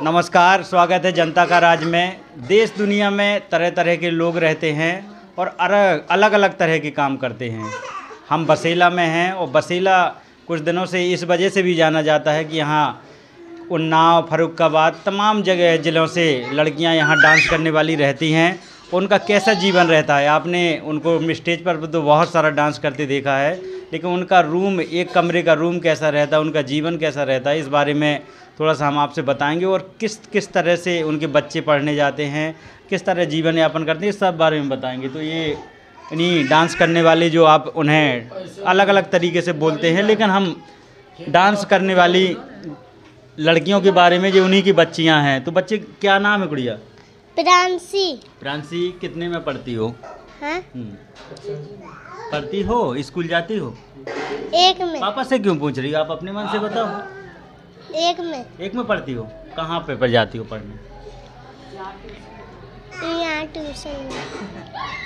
नमस्कार, स्वागत है जनता का राज में। देश दुनिया में तरह तरह के लोग रहते हैं और अलग अलग तरह के काम करते हैं। हम बसेला में हैं और बसेला कुछ दिनों से इस वजह से भी जाना जाता है कि यहाँ उन्नाव, फर्रुखाबाद, तमाम जगह ज़िलों से लड़कियाँ यहाँ डांस करने वाली रहती हैं। उनका कैसा जीवन रहता है, आपने उनको स्टेज पर तो बहुत सारा डांस करते देखा है, लेकिन उनका रूम, एक कमरे का रूम कैसा रहता है, उनका जीवन कैसा रहता है, इस बारे में थोड़ा सा हम आपसे बताएंगे। और किस तरह से उनके बच्चे पढ़ने जाते हैं, किस तरह जीवन यापन करते हैं, इस सब बारे में बताएंगे। तो ये इन्हीं डांस करने वाले जो आप उन्हें अलग अलग तरीके से बोलते हैं, लेकिन हम डांस करने वाली लड़कियों के बारे में जो उन्हीं की बच्चियां हैं। तो बच्चे, क्या नाम है गुड़िया? प्रांसी। प्रांसी, कितने में पढ़ती हो? हाँ? पढ़ती हो, स्कूल जाती हो? एक में। पापा से क्यों पूछ रही हो, आप अपने मन से बताओ। एक में। एक में पढ़ती हो? कहाँ पे जाती हो पढ़ने? यहाँ ट्यूशन में।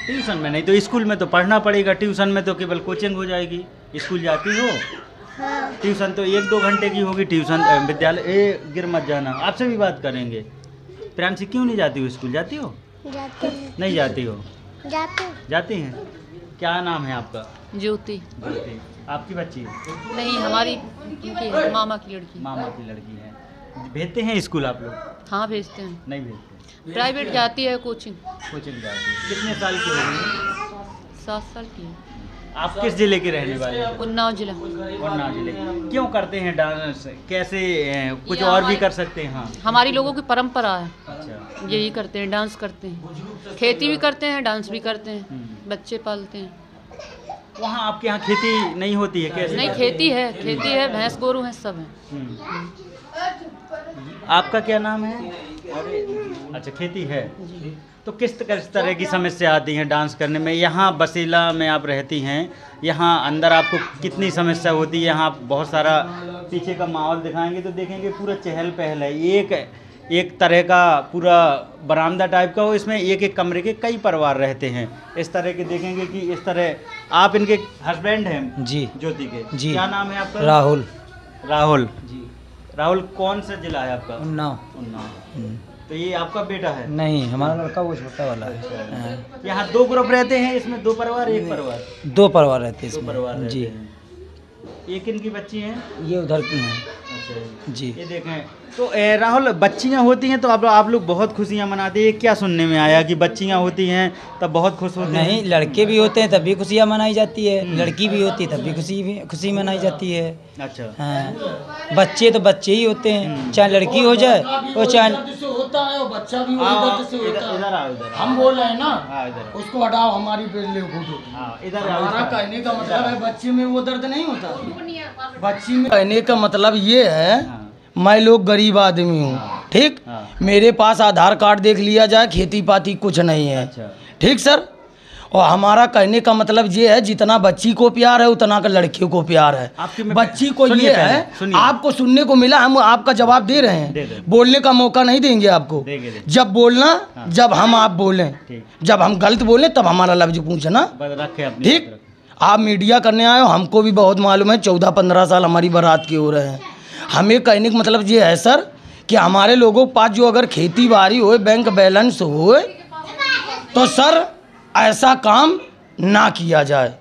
ट्यूशन में नहीं तो स्कूल में तो पढ़ना पड़ेगा, ट्यूशन में तो केवल कोचिंग हो जाएगी। स्कूल जाती हो? हाँ। ट्यूशन तो 1-2 घंटे की होगी ट्यूशन, विद्यालय। गिर मत जाना, आपसे भी बात करेंगे। प्रांसी, क्यों नहीं जाती हो स्कूल? जाती हो? जाते हैं। नहीं जाती हो? जाते हैं। क्या नाम है आपका? ज्योति। ज्योति। आपकी बच्ची? नहीं, हमारी उनकी है, मामा की लड़की। मामा की लड़की है। भेजते हैं स्कूल आप लोग? हाँ, भेजते हैं। नहीं भेजते? प्राइवेट जाती है, कोचिंग कोचिंग जाती है। कितने साल की हो गई? 7 साल की है। आप किस जिले के रहने वाले हैं? उन्नाव जिला। उन्नाव जिले। क्यों करते हैं डांस? कैसे, कुछ और भी कर सकते हैं? हाँ, हमारी लोगों की परंपरा है, अच्छा। यही करते हैं, डांस करते हैं। खेती भी करते हैं, डांस भी करते हैं, बच्चे पालते हैं। वहाँ आपके यहाँ खेती नहीं होती है? कैसे? नहीं, खेती है, भैंस गोरू हैं, सब हैं। आपका क्या नाम है? अच्छा, खेती है। तो किस तरह की समस्या आती है डांस करने में? यहाँ बसेला में आप रहती हैं, यहाँ अंदर आपको कितनी समस्या होती है? यहाँ बहुत सारा पीछे का माहौल दिखाएंगे तो देखेंगे पूरा चहल पहल है। एक तरह का पूरा बरामदा टाइप का हो, इसमें एक कमरे के कई परिवार रहते हैं। इस तरह के देखेंगे कि इस तरह। आप इनके हस्बैंड हैं? जी। ज्योति के? जी। क्या नाम है आपका? राहुल। राहुल जी। राहुल, कौन सा जिला है आपका? उन्नाव। उन्नाव। तो ये आपका बेटा है? नहीं, हमारा लड़का वो छोटा वाला है। यहाँ 2 ग्रुप रहते हैं, इसमें 2 परिवार, एक परिवार? 2 परिवार रहते हैं 2 इसमें। परिवार रहते जी। हैं। एक इनकी बच्ची हैं? ये उधर की हैं। अच्छा जी। ये देखें तो राहुल, बच्चियाँ होती हैं तो आप लोग बहुत खुशियाँ मनाते हैं। क्या सुनने में आया कि बच्चियाँ होती हैं तब बहुत खुश होते हैं? नहीं, लड़के भी होते हैं तब भी खुशियाँ मनाई जाती है, लड़की भी होती है तब भी खुशी मनाई जाती है। अच्छा। हाँ, बच्चे तो बच्चे ही होते हैं, चाहे लड़की हो जाए और चाहे होता है, और बच्चा भी दर्द से होता है। इधर आओ, इधर। हम बोल रहे हैं ना, हाँ, इधर उसको हटाओ, हमारी पे ले कूदो। हाँ, इधर आओ। हमारा कहने का मतलब है बच्चे में वो दर्द नहीं होता। बच्ची में कहने का मतलब ये है, मैं लोग गरीब आदमी हूँ, ठीक। मेरे पास आधार कार्ड देख लिया जाए, खेती पाती कुछ नहीं है, ठीक सर। और हमारा कहने का मतलब ये है, जितना बच्ची को प्यार है उतना का लड़कियों को प्यार है। बच्ची को ये है, आपको सुनने को मिला, हम आपका जवाब दे रहे हैं, बोलने का मौका नहीं देंगे आपको। जब बोलना, जब हम आप बोलें, जब हम गलत बोलें तब हमारा लफ्ज पूछना, ठीक। आप मीडिया करने आए हो, हमको भी बहुत मालूम है, 14-15 साल हमारी बारात के हो रहे हैं। हमें कहने का मतलब ये है सर कि हमारे लोगों के पास जो अगर खेती बाड़ी हो, बैंक बैलेंस हो, तो सर ऐसा काम ना किया जाए।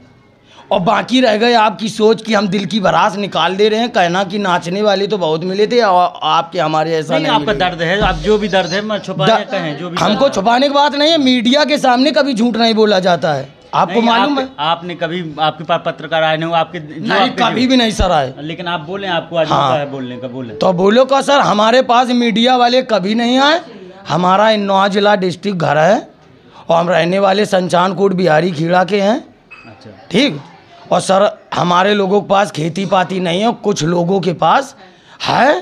और बाकी रह गए आपकी सोच कि हम दिल की भरास निकाल दे रहे हैं, कहना कि नाचने वाले तो बहुत मिले थे और आपके हमारे ऐसा नहीं। आपका दर्द है, आप जो भी दर्द है मैं छुपाने कहें, जो भी हमको छुपाने की बात नहीं है, मीडिया के सामने कभी झूठ नहीं बोला जाता है, आपको मालूम है। आपने कभी, आपके पास पत्रकार आए नहीं, आपके नहीं, कभी भी नहीं सर आए। लेकिन आप बोले, आपको आज मौका है बोलने का, बोले तो बोलो का सर। हमारे पास मीडिया वाले कभी नहीं आए। हमारा उन्नाव जिला डिस्ट्रिक्ट घर है और हम रहने वाले संचान कोट बिहारी खीड़ा के हैं, अच्छा, ठीक। और सर हमारे लोगों के पास खेती पाती नहीं है, कुछ लोगों के पास है।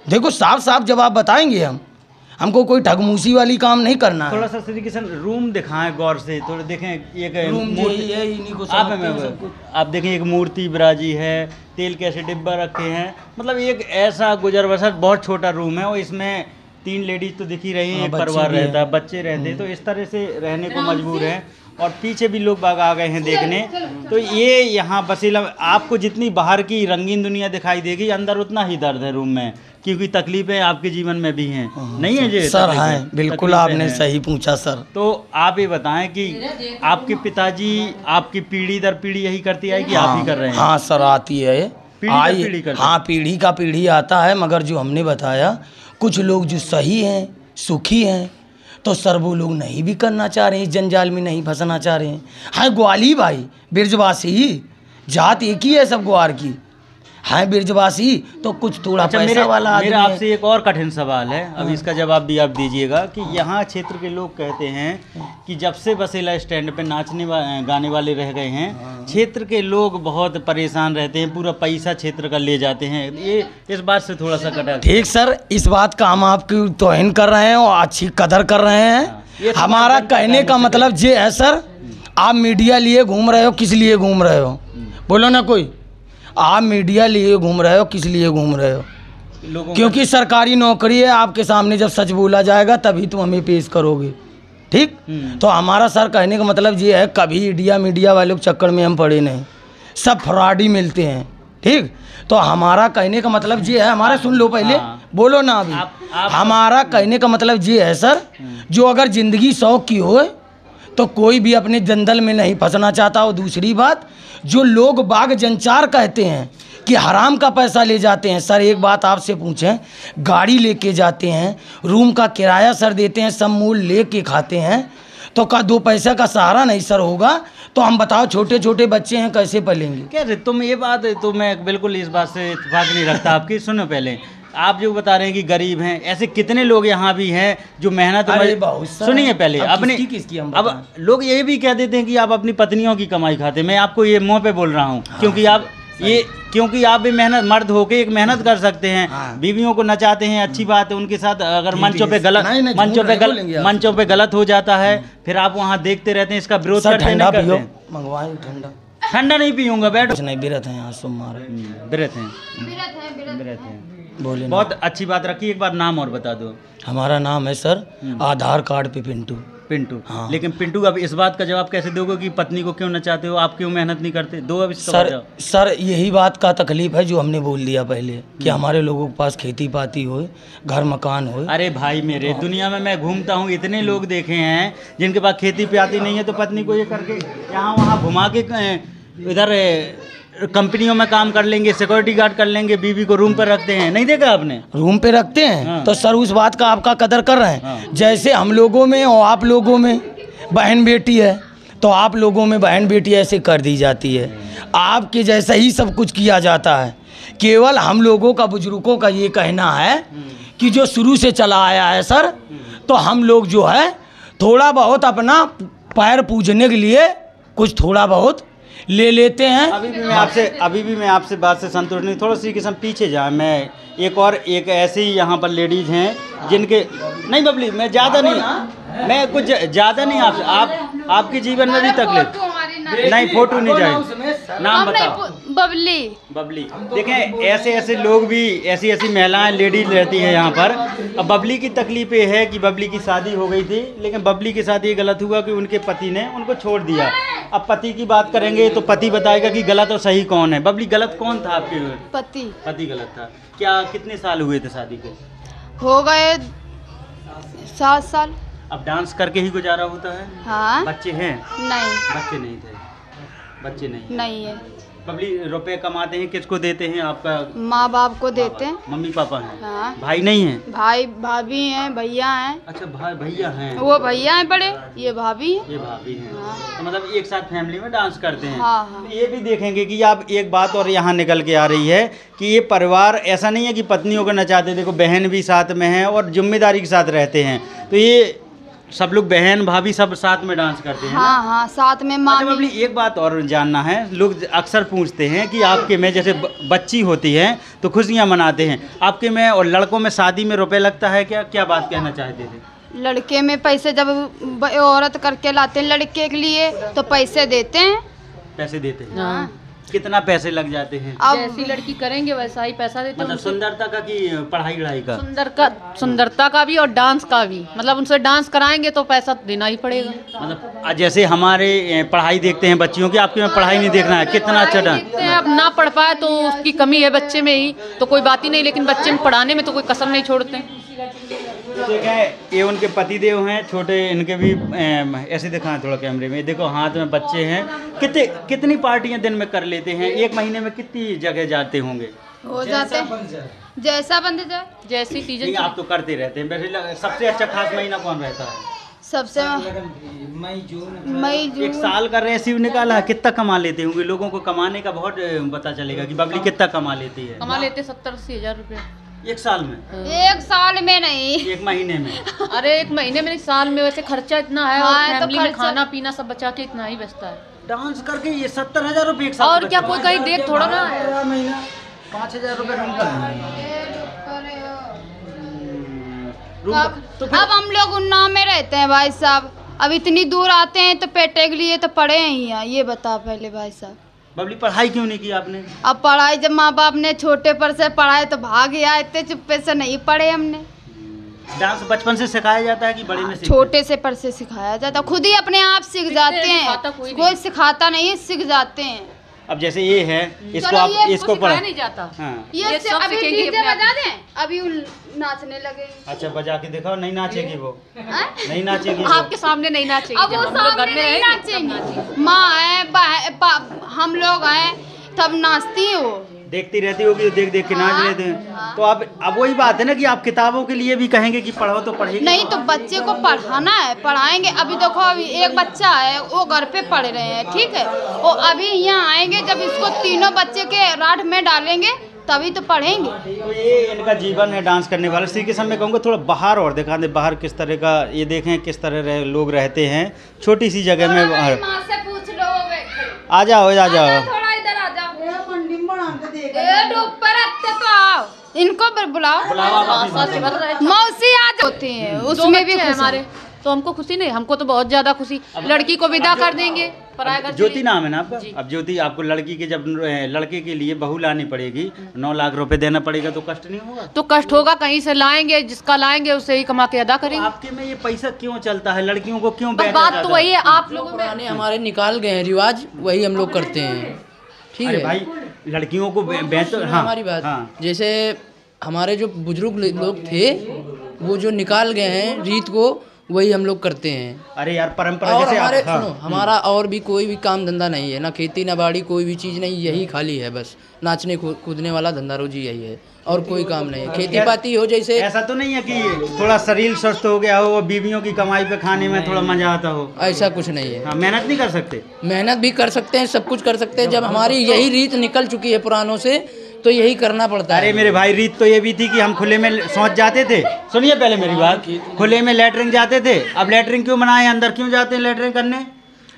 देखो साफ साफ जवाब बताएंगे हम, हमको कोई ठगमूसी वाली काम नहीं करना है। थोड़ा सा श्री किशन रूम दिखाएं गौर से, थोड़ा देखें। एक आप देखें, एक मूर्ति विराजी है, तेल के ऐसे डिब्बा रखे हैं, मतलब एक ऐसा गुजर बसर बहुत छोटा रूम है और इसमें 3 लेडीज तो दिख ही रही हैं, हाँ, एक बच्चे परिवार भी हैं। रहता है, बच्चे रहते हैं, तो इस तरह से रहने को मजबूर हैं। और पीछे भी लोग बाग आ गए हैं देखने। तो ये यहाँ बसीला में आपको जितनी बाहर की रंगीन दुनिया दिखाई देगी, अंदर उतना ही दर्द है रूम में, क्योंकि तकलीफें आपके जीवन में भी हैं। नहीं है जी सर? तकलीफें? हैं, बिल्कुल तकलीफें आपने हैं। सही पूछा सर। तो आप ये बताएं कि आपके पिताजी आपकी पीढ़ी दर पीढ़ी यही करती है कि आप ही कर रहे हैं? हाँ सर, आती है पीढ़ी दर पीढ़ी करते हाँ, पीढ़ी का पीढ़ी आता है। मगर जो हमने बताया, कुछ लोग जो सही हैं, सुखी हैं, तो सर वो लोग नहीं भी करना चाह रहे हैं, इस जंजाल में नहीं फंसना चाह रहे हैं। हाँ, ग्वाली भाई बिरजवासी, जात एक ही है सब ग्वार की, है बिरजवासी, तो कुछ थोड़ा अच्छा, पैसा वाला आदमी मेरा है। आपसे एक और कठिन सवाल है, अब इसका जवाब भी आप दीजिएगा कि यहाँ क्षेत्र के लोग कहते हैं कि जब से बसेला स्टैंड पे गाने वाले रह गए हैं, क्षेत्र के लोग बहुत परेशान रहते हैं, पूरा पैसा क्षेत्र का ले जाते हैं। ये इस बात से थोड़ा सा कटा। ठीक सर, इस बात का हम आपकी तौहीन कर रहे हैं और अच्छी कदर कर रहे ये हैं। तो हमारा जनता कहने का मुझसे मतलब ये है सर, आप मीडिया लिए घूम रहे हो, किस लिए घूम रहे हो? बोलो ना कोई, आप मीडिया लिए घूम रहे हो, किस लिए घूम रहे हो? लोगों क्योंकि सरकारी नौकरी है, आपके सामने जब सच बोला जाएगा तभी तुम हमें पेश करोगे। ठीक, तो हमारा सर कहने का मतलब ये है, कभी मीडिया वालों के चक्कर में हम पड़े नहीं, सब फ्रॉड ही मिलते हैं। ठीक, तो हमारा कहने का मतलब ये है, हमारा सुन लो पहले, बोलो ना अभी। हमारा कहने का मतलब ये है सर, जो अगर ज़िंदगी शौक की हो तो कोई भी अपने जंदल में नहीं फंसना चाहता। और दूसरी बात, जो लोग बाग जनचार कहते हैं कि हराम का पैसा ले जाते हैं, सर एक बात आपसे पूछें, गाड़ी लेके जाते हैं, रूम का किराया सर देते हैं, सब मूल लेके खाते हैं, तो का 2 पैसा का सहारा नहीं सर होगा? तो हम बताओ, छोटे छोटे बच्चे हैं, कैसे पलेंगे? क्या रे, तुम ये बात, तो मैं बिल्कुल इस बात से इत्तेफाक नहीं रखता आपकी। सुनो, पहले आप जो बता रहे हैं कि गरीब हैं, ऐसे कितने लोग यहाँ भी हैं जो मेहनत। अरे बहुत सारा। सुनिए पहले, अब अपने किसकी हम अब लोग ये भी कह देते हैं कि आप अपनी पत्नियों की कमाई खाते हैं। मैं आपको ये मुंह पे बोल रहा हूँ, क्योंकि आप भी मेहनत, मर्द होके एक मेहनत कर सकते हैं। बीवियों को नचाते हैं, अच्छी बात है, उनके साथ अगर मंचों पे गलत हो जाता है, फिर आप वहाँ देखते रहते हैं, इसका विरोध करते हैं, नहीं करते हैं? मंगवाए ठंडा। ठंडा नहीं पीऊंगा, बैठो। कुछ नहीं, बिरत हैं यहाँ सुन मारे, बिरत हैं। बोले ना। बहुत अच्छी बात रखी, एक बार नाम और बता दो। हमारा नाम है सर, आधार कार्ड पे पिंटू। हाँ। लेकिन पिंटू, अब इस बात का जवाब कैसे दोगे कि पत्नी को क्यों नचाते हो, आप क्यों मेहनत नहीं करते? दो अब इसका जवाब। सर यही बात का तकलीफ है जो हमने बोल दिया पहले, कि हमारे लोगों के पास खेती पाती हो, घर मकान हो। अरे भाई मेरे, दुनिया में मैं घूमता हूँ, इतने लोग देखे हैं जिनके पास खेती पाती नहीं है, तो पत्नी को ये करके यहाँ वहाँ घुमा के इधर कंपनियों में काम कर लेंगे, सिक्योरिटी गार्ड कर लेंगे, बीवी को रूम पर रखते हैं। नहीं देखा आपने? रूम पे रखते हैं। हाँ। तो सर उस बात का आपका कदर कर रहे हैं। हाँ। जैसे हम लोगों में और आप लोगों में बहन बेटी है, तो आप लोगों में बहन बेटी ऐसे कर दी जाती है, आपके जैसा ही सब कुछ किया जाता है। केवल हम लोगों का, बुजुर्गों का ये कहना है कि जो शुरू से चला आया है सर, तो हम लोग जो है थोड़ा बहुत अपना पैर पूजने के लिए कुछ थोड़ा बहुत ले लेते हैं। अभी भी मैं आपसे बात से संतुष्ट नहीं, थोड़ा सी किस्म पीछे जाए। मैं एक ऐसी यहाँ पर लेडीज़ हैं जिनके, नहीं बबली, मैं ज़्यादा नहीं, मैं कुछ ज़्यादा नहीं, आपके जीवन में भी तकलीफ नहीं, फोटो नहीं जाए, नाम बताओ। बबली। देखें, ऐसे लोग भी, ऐसी महिलाएं, लेडीज रहती हैं यहाँ पर। अब बबली की तकलीफ ये है कि बबली की शादी हो गई थी, लेकिन बबली के साथ ये गलत हुआ कि उनके पति ने उनको छोड़ दिया। अब पति की बात करेंगे तो पति बताएगा कि गलत और सही कौन है। बबली, गलत कौन था आपके? पति गलत था। क्या कितने साल हुए थे शादी को? हो गए 7 साल। अब डांस करके ही गुजारा होता है? हाँ। बच्चे हैं? नहीं। बच्चे नहीं है। बबली, रुपए कमाते हैं, किसको देते हैं? आपका माँ बाप को देते हैं। मम्मी पापा हैं? हाँ। भाई नहीं है? भाई भाभी हैं, भैया हैं। अच्छा, भैया हैं। वो भैया हैं बड़े, ये भाभी हैं। हाँ। तो मतलब एक साथ फैमिली में डांस करते हैं। हाँ। तो ये भी देखेंगे कि आप, एक बात और यहाँ निकल के आ रही है कि ये परिवार ऐसा नहीं है कि पत्नियों को नचाते, देखो बहन भी साथ में है और जिम्मेदारी के साथ रहते हैं। तो ये सब लोग, बहन भाभी सब साथ में डांस करते हैं। हाँ, साथ में अच्छा बबली, एक बात और जानना है, लोग अक्सर पूछते हैं कि आपके में जैसे बच्ची होती है तो खुशियाँ मनाते हैं, आपके में और लड़कों में शादी में रुपए लगता है क्या बात कहना चाहते थे? लड़के में पैसे जब औरत करके लाते हैं लड़के के लिए तो पैसे देते हैं। पैसे देते हैं। हाँ। कितना पैसे लग जाते हैं? जैसी लड़की करेंगे वैसा ही पैसा देते हैं मतलब उनसे। सुंदरता का कि पढ़ाई का? सुंदरता का भी और डांस का भी, मतलब उनसे डांस कराएंगे तो पैसा देना ही पड़ेगा। मतलब जैसे हमारे पढ़ाई देखते हैं बच्चियों की, आपके में पढ़ाई नहीं देखना है, कितना अच्छा डांस। देखते हैं, अब ना पढ़ पाए तो उसकी कमी है बच्चे में ही, तो कोई बात ही नहीं, लेकिन बच्चे में पढ़ाने में तो कोई कसम नहीं छोड़ते। ठीक है, ये उनके पतिदेव हैं छोटे, इनके भी ऐसे दिखाएं थोड़ा कैमरे में, देखो हाथ में बच्चे हैं। कितनी पार्टियां दिन में कर लेते हैं? एक महीने में कितनी जगह जाते होंगे? हो जाते हैं जैसा बंद जाए, जैसी नहीं, चीजें आप तो करते रहते हैं। वैसे सबसे अच्छा खास महीना कौन रहता है? सबसे मई एक साल का रेसिव निकाला, कितना कमा लेते होंगे? लोगों को कमाने का बहुत पता चलेगा कि बबली कितना कमा लेती है। कमा लेते 70-80 हज़ार रुपया एक साल में? एक साल में नहीं, एक महीने में? अरे एक महीने में, साल में वैसे खर्चा इतना है, हाँ, और तो फैमिली में खर्चा- खाना पीना सब बचा के इतना ही बचता है। डांस करके ये 70,000 रुपये एक साल और में क्या, बचता कोई कहीं देख थोड़ा ना है। है? महीना 5,000 रुपये रूम का तो अब हम लोग उन्नाव में रहते हैं भाई साहब, अब इतनी दूर आते हैं तो पेटे के लिए तो पढ़े ही हैं, ये बता पहले भाई साहब। बबली पढ़ाई क्यों नहीं की आपने? अब पढ़ाई जब माँ बाप ने छोटे पर से पढ़ाए तो भाग गया, इतने चुप्पे से नहीं पढ़े हमने। डांस बचपन से सिखाया जाता है कि बड़े में सीखते हैं? छोटे से पर से सिखाया जाता, खुद ही अपने आप सीख जाते सिखाता हैं, कोई कोई सिखाता नहीं है, सीख जाते हैं। अब जैसे ये है, इसको चलो आप ये इसको सिखाया पढ़ा नहीं जाता। हाँ। ये सब अभी सीखेंगे डीजे अपने आप बजा दें, अभी नाचने लगे। अच्छा बजा के दिखाओ, नहीं नाचेगी वो? हैं? नहीं नाचेगी वो? आपके सामने नहीं नाचेगी, अब जब वो हम लोग घर सामने में नहीं रहेंगे तब नाचेगी। नाचेंगे, माँ है हम लोग हैं तब नाचती है वो। देखती रहती होगी तो देख देख के नाच लेते हैं। तो अब वही बात है ना कि आप किताबों के लिए भी कहेंगे कि पढ़ो तो पढ़ेगी नहीं तो बच्चे को पढ़ाना है, पढ़ाएंगे। अभी देखो, अभी एक बच्चा है वो घर पे पढ़ रहे हैं, ठीक है, वो अभी यहाँ आएंगे, जब इसको तीनों बच्चे के राठ में डालेंगे तभी तो पढ़ेंगे। तो ये इनका जीवन है डांस करने वाला। श्री कृष्ण में कहूँगा थोड़ा बाहर और दिखा दे, बाहर किस तरह का, ये देखें किस तरह लोग रहते हैं छोटी सी जगह में। माँ से पूछ लो, आ जाओ आ जाओ, थोड़ा इधर आ जाओ, ऊपर आते तो आओ, इनको बुलाओ, मौसी आज होती है, उसमें भी खुश हमारे, तो हमको खुशी नहीं, हमको तो बहुत ज्यादा खुशी। लड़की को विदा कर देंगे, पराया घर ज्योति नाम है ना आपका? अब ज्योति, आपको लड़की के जब लड़के के लिए बहू लानी पड़ेगी, 9 लाख रुपए देना पड़ेगा, तो कष्ट नहीं होगा? तो कष्ट होगा, कहीं से लाएंगे, जिसका लाएंगे उसे ही कमा के अदा करेंगे। आपके में ये पैसा क्यों चलता है? लड़कियों को क्यों बस बेचा बात जाता तो वही है, आप लोगों में पुराने हमारे निकाल गए हैं रिवाज, वही हम लोग करते हैं, ठीक अरे है भाई लड़कियों को बेच, हाँ हमारी बात, हाँ। जैसे हमारे जो बुजुर्ग लोग थे वो जो निकाल गए हैं रीत को, वही हम लोग करते हैं। अरे यार परंपरा और जैसे हमारे हाँ। सुनो, हमारा और भी कोई भी काम धंधा नहीं है, ना खेती ना बाड़ी, कोई भी चीज़ नहीं, यही खाली है बस नाचने कूदने वाला धंधा रोजी यही है, और कोई काम नहीं है। खेती पाती हो जैसे, ऐसा तो नहीं है कि थोड़ा शरीर स्वस्थ हो गया हो, बीवियों की कमाई पे खाने में थोड़ा मजा आता हो? ऐसा कुछ नहीं है। हाँ, मेहनत नहीं कर सकते? मेहनत भी कर सकते हैं, सब कुछ कर सकते हैं। जब हमारी यही रीत निकल चुकी है पुरानों से, तो यही करना पड़ता है। अरे मेरे भाई, रीत तो ये भी थी कि हम खुले में शौच जाते थे। सुनिए पहले मेरी बात, खुले में लैटरिन जाते थे। अब लैटरिन क्यों बनाए, अंदर क्यों जाते हैं लैटरिन करने?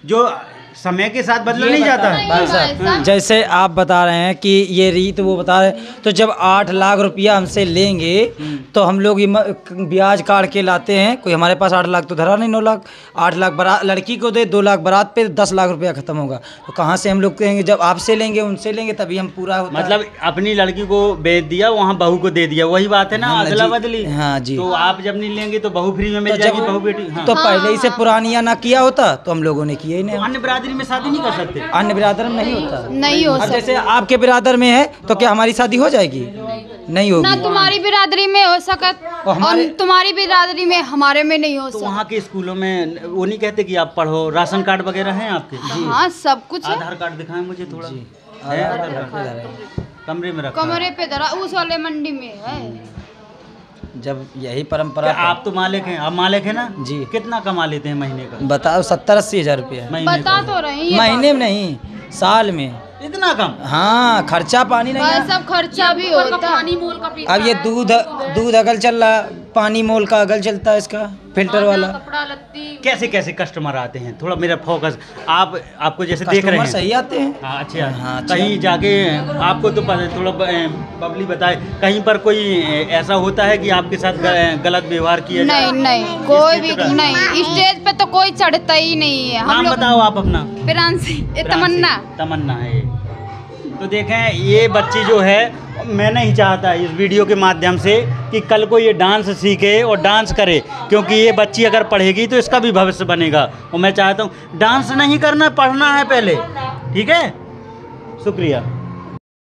जो समय के साथ बदला नहीं जाता है। भाई साहब, जैसे आप बता रहे हैं कि ये रीत वो बता रहे हैं, तो जब 8 लाख रुपया हमसे लेंगे तो हम लोग ब्याज काट के लाते हैं। कोई हमारे पास 8 लाख तो धरा नहीं, 9 लाख, 8 लाख बारात लड़की को दे, 2 लाख बारात पे, 10 लाख रुपया खत्म होगा। तो कहाँ से हम लोग कहेंगे? जब आपसे लेंगे उनसे लेंगे तभी हम पूरा होता है। मतलब अपनी लड़की को बेच दिया, वहाँ बहू को दे दिया, वही बात है ना, हाँ अदला जी, बदली। हाँ जी। तो आप जब नहीं लेंगे तो बहू फ्री में मिल तो जाएगी, जब- बहू बेटी। हाँ। तो पहले ही से पुरानिया ना किया होता तो हम लोगों ने किया ही नहीं। अन्य बिरादरी में शादी नहीं कर सकते? अन्य बिरादर में नहीं होता। नहीं हो अब सकता। जैसे आपके बिरादर में है तो क्या हमारी शादी हो जाएगी? नहीं ना होगी। तुम्हारी बिरादरी में हो सकत, और हमारे- और तुम्हारी बिरादरी में हमारे में नहीं हो तो सकता। वहाँ के स्कूलों में वो नहीं कहते कि आप पढ़ो? राशन कार्ड वगैरह हैं आपके? हाँ, सब कुछ है। आधार कार्ड दिखाएं मुझे थोड़ा। है आधार कार्ड? कमरे में रखा है। कमरे पे धरा, उस वाले मंडी में है। जब यही परंपरा क्या आप तो मालिक हैं? आप मालिक हैं ना जी। कितना कमा लेते हैं महीने का? बताओ, 70-80 हज़ार रुपया। महीने बता का? तो रही है, महीने में नहीं, साल में। इतना कम? हाँ, खर्चा पानी नहीं भाई है। सब खर्चा भी होता है। पानी मोल का पीता अब ये दूध अगल चल रहा, पानी मोल का अगल चलता है, इसका फिल्टर वाला। कपड़ा लत्ती। कैसे कैसे कस्टमर आते हैं? थोड़ा मेरा फोकस, आपको जैसे देख रहे कस्टमर हैं। सही आते हैं। हाँ, अच्छा। हाँ, अच्छा। कहीं जाके आपको तो थोड़ा पब्लिक बताए, कहीं पर कोई ऐसा होता है कि आपके साथ गलत व्यवहार किया जाए? नहीं नहीं, कोई भी स्टेज पे? नहीं, स्टेज पे तो कोई चढ़ता ही नहीं है। हम नाम लोग बताओ आप अपना। प्रांसी, तमन्ना। तमन्ना है ये। तो देखें ये बच्ची जो है, मैं नहीं चाहता इस वीडियो के माध्यम से कि कल को ये डांस सीखे और डांस करे, क्योंकि ये बच्ची अगर पढ़ेगी तो इसका भी भविष्य बनेगा। और मैं चाहता हूँ डांस नहीं करना, पढ़ना है पहले, ठीक है। शुक्रिया।